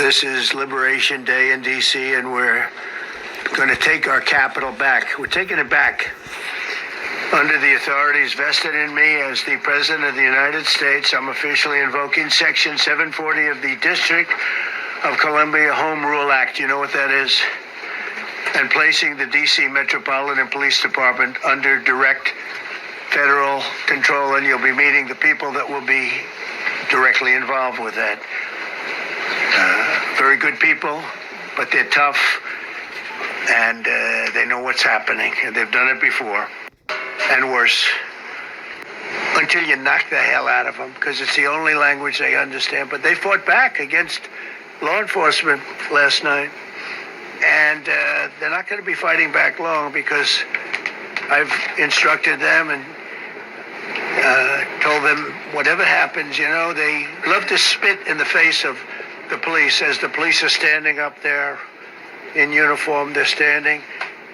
This is Liberation Day in D.C., and we're going to take our capital back. We're taking it back under the authorities vested in me as the President of the United States. I'm officially invoking Section 740 of the District of Columbia Home Rule Act. You know what that is? And placing the D.C. Metropolitan Police Department under direct federal control, and you'll be meeting the people that will be directly involved with that. Very good people, but they're tough, and they know what's happening, and they've done it before, and worse, until you knock the hell out of them, because it's the only language they understand. But they fought back against law enforcement last night, and they're not going to be fighting back long, because I've instructed them and told them whatever happens, they love to spit in the face of the police. As the police are standing up there in uniform, they're standing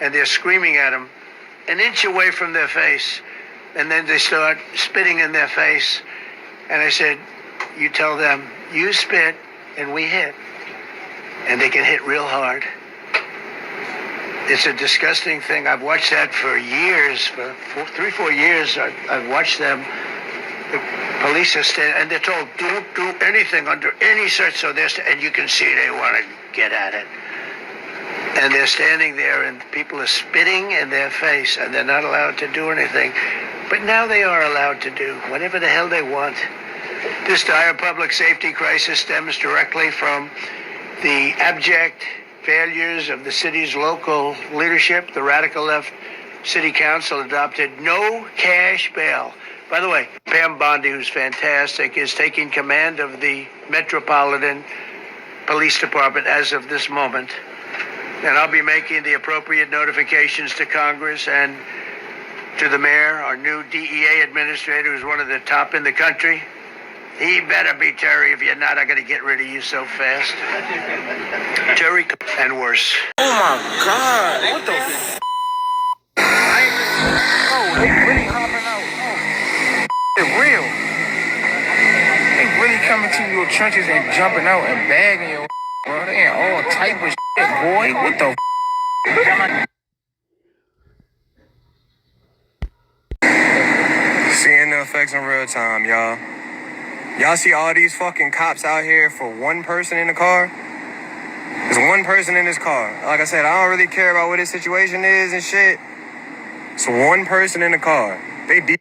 and they're screaming at them an inch away from their face, and then they start spitting in their face. And I said, you tell them, you spit and we hit, and they can hit real hard. It's a disgusting thing. I've watched that for years, for 3-4 years. I've watched them. The police are standing, and they're told, don't do anything under any search. So and you can see they want to get at it. And they're standing there, and people are spitting in their face, and they're not allowed to do anything. But now they are allowed to do whatever the hell they want. This dire public safety crisis stems directly from the abject failures of the city's local leadership. The radical left city council adopted no cash bail. By the way, Pam Bondi, who's fantastic, is taking command of the Metropolitan Police Department as of this moment. And I'll be making the appropriate notifications to Congress and to the mayor, our new DEA administrator, who's one of the top in the country. He better be Terry. If you're not, I'm going to get rid of you so fast. Terry, and worse. Oh my God! What the f***? Oh, they really hopping out. Oh, it's real. They really coming to your trenches and jumping out and bagging your bro. They ain't all type of shit, boy. What the Seeing the effects in real time, y'all. Y'all see all these fucking cops out here for one person in the car? There's one person in this car. Like I said, I don't really care about what his situation is and shit. It's one person in the car. They deep.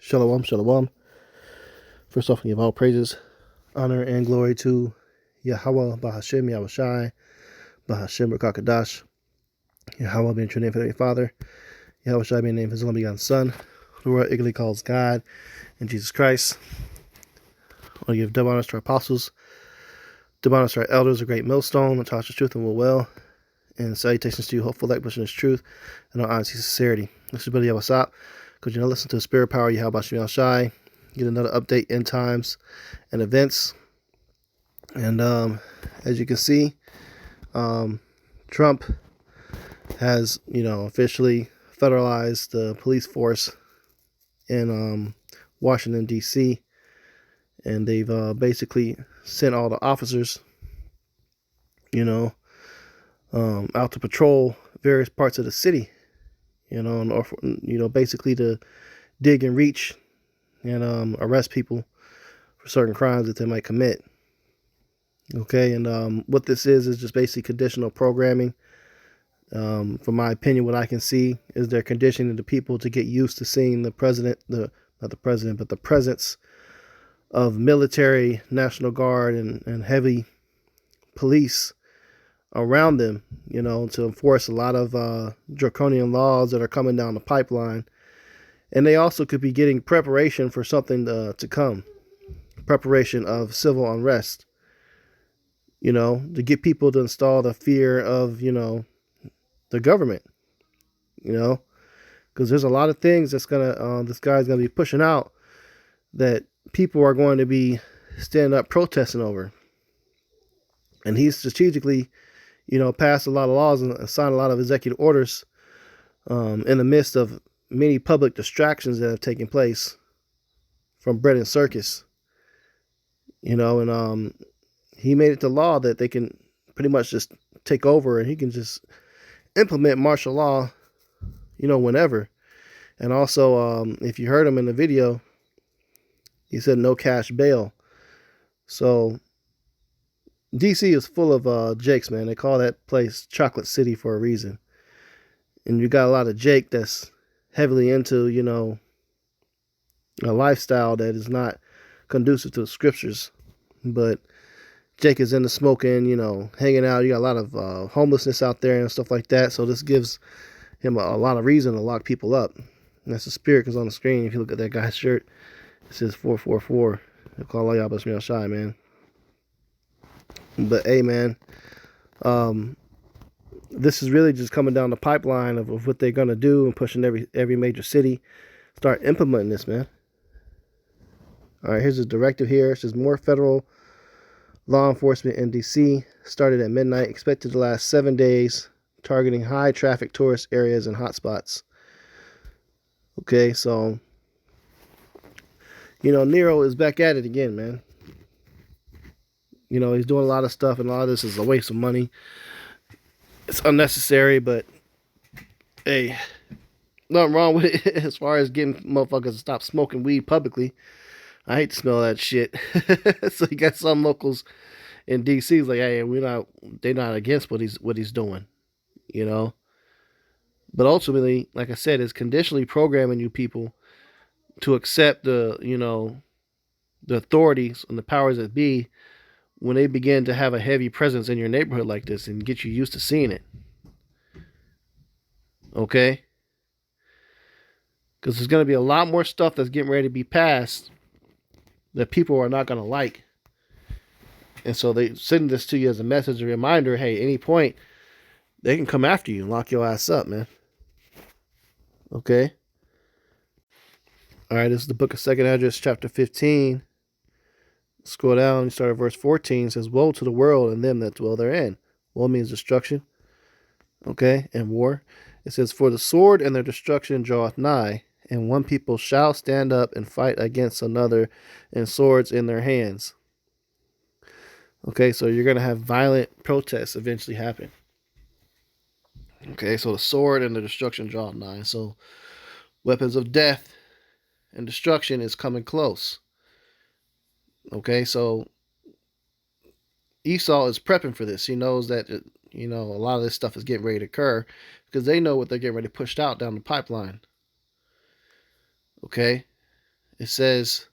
Shalom, shalom. First off, we give all praises, honor, and glory to Yahweh, Bahashem, Yahushai, Bahashem, Rakakadash, Yahweh being true name for the Father, Yahushai being named for his only begotten Son, who our Igly calls God, and Jesus Christ. I want to give double honors to our apostles, double honors to our elders, a great millstone, that taught us truth and will well, and salutations to you, hopeful like pushing this truth, and our honesty and sincerity. This is Billy Yawasap, because you know, listen to the spirit power, Yahweh Bashem Yahushai. Get another update in times and events. And as you can see, Trump has, officially federalized the police force in Washington, D.C. And they've basically sent all the officers, out to patrol various parts of the city, basically to dig and reach and arrest people for certain crimes that they might commit. Okay, and what this is just basically conditional programming. From my opinion, what I can see is they're conditioning the people to get used to seeing the presence of military, National Guard, and heavy police around them, to enforce a lot of draconian laws that are coming down the pipeline. And they also could be getting preparation for something to come. Preparation of civil unrest. To get people to install the fear of, the government. Because there's a lot of things that's this guy's gonna be pushing out that people are going to be standing up protesting over. And he's strategically, passed a lot of laws and signed a lot of executive orders in the midst of many public distractions that have taken place from bread and circus, and he made it to law that they can pretty much just take over and he can just implement martial law, whenever. And also, if you heard him in the video, he said no cash bail. So DC is full of Jakes, man. They call that place Chocolate City for a reason. And you got a lot of Jake that's heavily into, a lifestyle that is not conducive to the scriptures. But Jake is into smoking, hanging out. You got a lot of homelessness out there and stuff like that. So this gives him a lot of reason to lock people up. And that's the spirit, because on the screen, if you look at that guy's shirt, it says 444. They call all y'all but real shy, man. But hey, man, this is really just coming down the pipeline of what they're gonna do and pushing every major city. Start implementing this, man. All right, here's a directive here. It says more federal law enforcement in D.C. started at midnight, expected to last 7 days, targeting high traffic tourist areas and hotspots. Okay, so Nero is back at it again, man. He's doing a lot of stuff, and a lot of this is a waste of money. It's unnecessary, but hey, nothing wrong with it as far as getting motherfuckers to stop smoking weed publicly. I hate to smell that shit. So you got some locals in DC like, hey, they're not against what he's doing, But ultimately, like I said, it's conditionally programming you people to accept the authorities and the powers that be when they begin to have a heavy presence in your neighborhood like this and get you used to seeing it. Okay? Because there's going to be a lot more stuff that's getting ready to be passed that people are not going to like. And so they send this to you as a message, a reminder, hey, any point, they can come after you and lock your ass up, man. Okay? All right, this is the book of 2nd Esdras, chapter 15. Scroll down and start at verse 14. It says, woe to the world and them that dwell therein. Woe means destruction. Okay, and war. It says, for the sword and their destruction draweth nigh, and one people shall stand up and fight against another, and swords in their hands. Okay, so you're going to have violent protests eventually happen. Okay, so the sword and the destruction draweth nigh. So weapons of death and destruction is coming close. Okay, so Esau is prepping for this. He knows that, a lot of this stuff is getting ready to occur because they know what they're getting ready to push out down the pipeline. Okay? It says,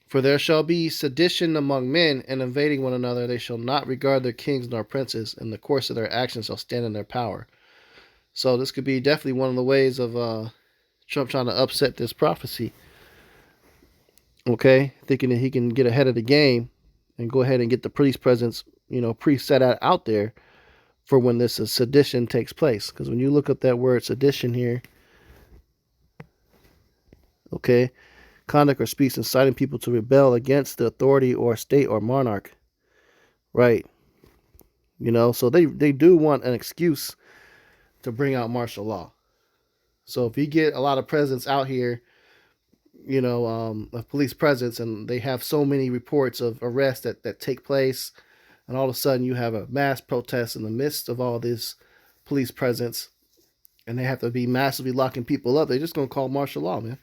"For there shall be sedition among men, and invading one another. They shall not regard their kings nor princes, and the course of their actions shall stand in their power." So this could be definitely one of the ways of Trump trying to upset this prophecy. Okay, thinking that he can get ahead of the game and go ahead and get the police presence, preset out there for when this sedition takes place. Because when you look up that word sedition here, okay, conduct or speech inciting people to rebel against the authority or state or monarch, right? So they do want an excuse to bring out martial law. So if you get a lot of presidents out here, of police presence, and they have so many reports of arrests that take place, and all of a sudden you have a mass protest in the midst of all this police presence, and they have to be massively locking people up, they're just going to call martial law, man.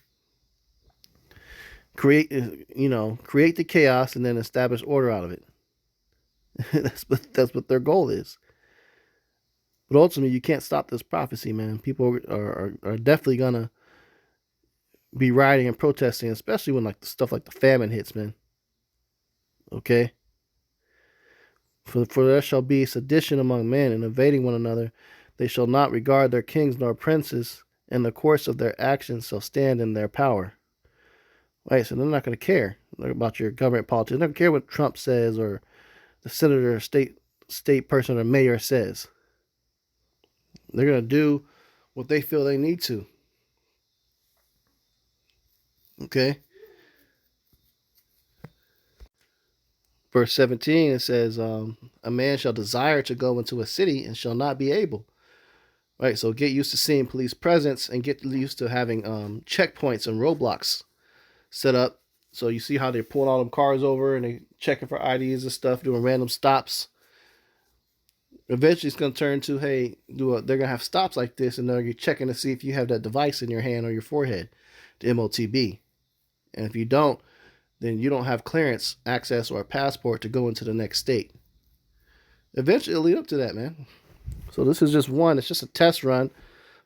Create the chaos and then establish order out of it. That's what their goal is. But ultimately, you can't stop this prophecy, man. People are definitely gonna be rioting and protesting, especially when like stuff like the famine hits, man. Okay. For there shall be sedition among men, and invading one another. They shall not regard their kings nor princes, and the course of their actions shall stand in their power. Right, so they're not going to care about your government politics. They don't care what Trump says or the senator, state person, or mayor says. They're going to do what they feel they need to. Okay. Verse 17, it says, a man shall desire to go into a city and shall not be able. Right, so get used to seeing police presence and get used to having checkpoints and roadblocks set up. So you see how they're pulling all them cars over and they checking for IDs and stuff, doing random stops. Eventually it's going to turn to, hey, they're going to have stops like this, and they're checking to see if you have that device in your hand or your forehead, the MOTB. And if you don't, then you don't have clearance, access, or a passport to go into the next state. Eventually it'll lead up to that, man. So this is just one. It's just a test run.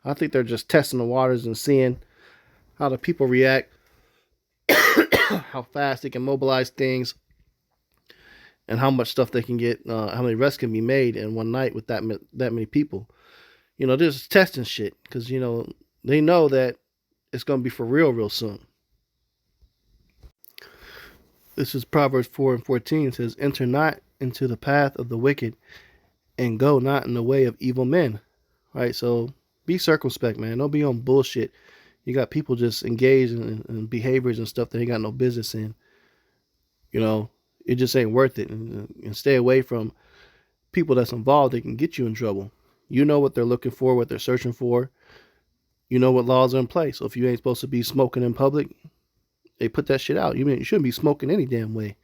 I think they're just testing the waters and seeing how the people react, how fast they can mobilize things, and how much stuff they can get, how many arrests can be made in one night with that many people. They're just testing shit because, they know that it's going to be for real soon. This is Proverbs 4:14. It says, "Enter not into the path of the wicked, and go not in the way of evil men." Right? So be circumspect, man. Don't be on bullshit. You got people just engaged in behaviors and stuff that they got no business in. It just ain't worth it. And stay away from people that's involved. They can get you in trouble. You know what they're looking for, what they're searching for. You know what laws are in place. So if you ain't supposed to be smoking in public, they put that shit out. You shouldn't be smoking any damn way.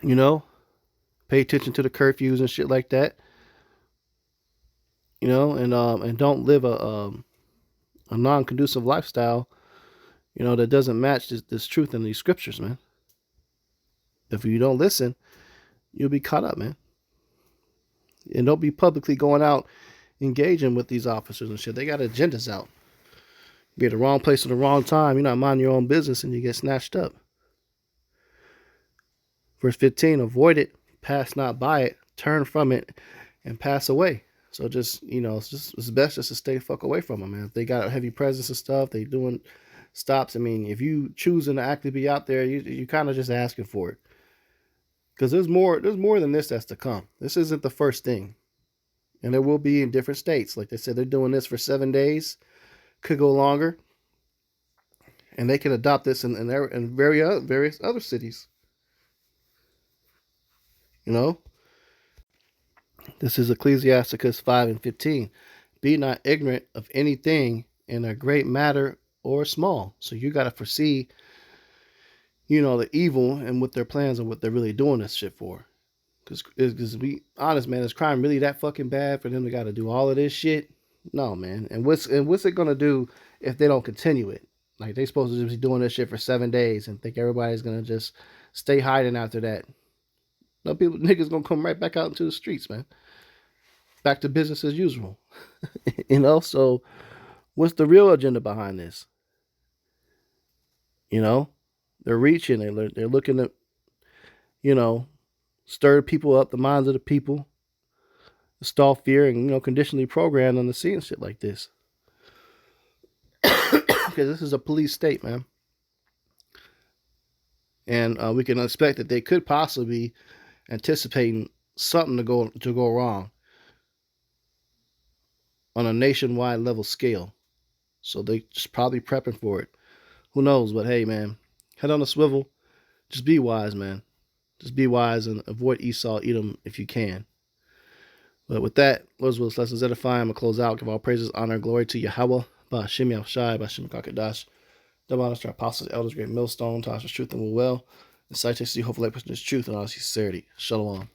Pay attention to the curfews and shit like that. And don't live a non-conducive lifestyle, that doesn't match this truth in these scriptures, man. If you don't listen, you'll be caught up, man. And don't be publicly going out engaging with these officers and shit. They got agendas out. Be at the wrong place at the wrong time. You're not minding your own business and you get snatched up. Verse 15, avoid it, pass not by it, turn from it, and pass away. So just, it's best just to stay the fuck away from them, man. If they got a heavy presence and stuff, they doing stops. I mean, if you choosing to actually be out there, you kind of just asking for it. Because there's more than this that's to come. This isn't the first thing. And there will be in different states. Like they said, they're doing this for 7 days. Could go longer. And they can adopt this in various other cities. This is Ecclesiasticus 5:15. Be not ignorant of anything in a great matter or small. So you got to foresee, the evil and what their plans and what they're really doing this shit for. Because to be honest, man, is crime really that fucking bad for them to got to do all of this shit? No, man. And what's it gonna do if they don't continue it? Like they supposed to just be doing this shit for 7 days and think everybody's gonna just stay hiding after that. No, niggas gonna come right back out into the streets, man. Back to business as usual. So what's the real agenda behind this? You know, they're reaching. They're looking to, you know, stir people up, the minds of the people, install fear, and conditionally program them to seeing shit like this. Because this is a police state, man, and we can expect that they could possibly be anticipating something to go wrong on a nationwide level scale. So they just probably prepping for it. Who knows? But hey, man, head on a swivel. Just be wise, man. Just be wise and avoid Esau, Edom if you can. But with that, Lord's will, lessons edifying. I'm going to close out. Give all praises, honor, and glory to Yahweh. Ba'ashim Yahushai, Ba'ashim Kakadash. Double honors to our apostles, elders, great millstone, Tasha's truth and will well. And citation, hopefully, like this truth and all sincerity. Shalom.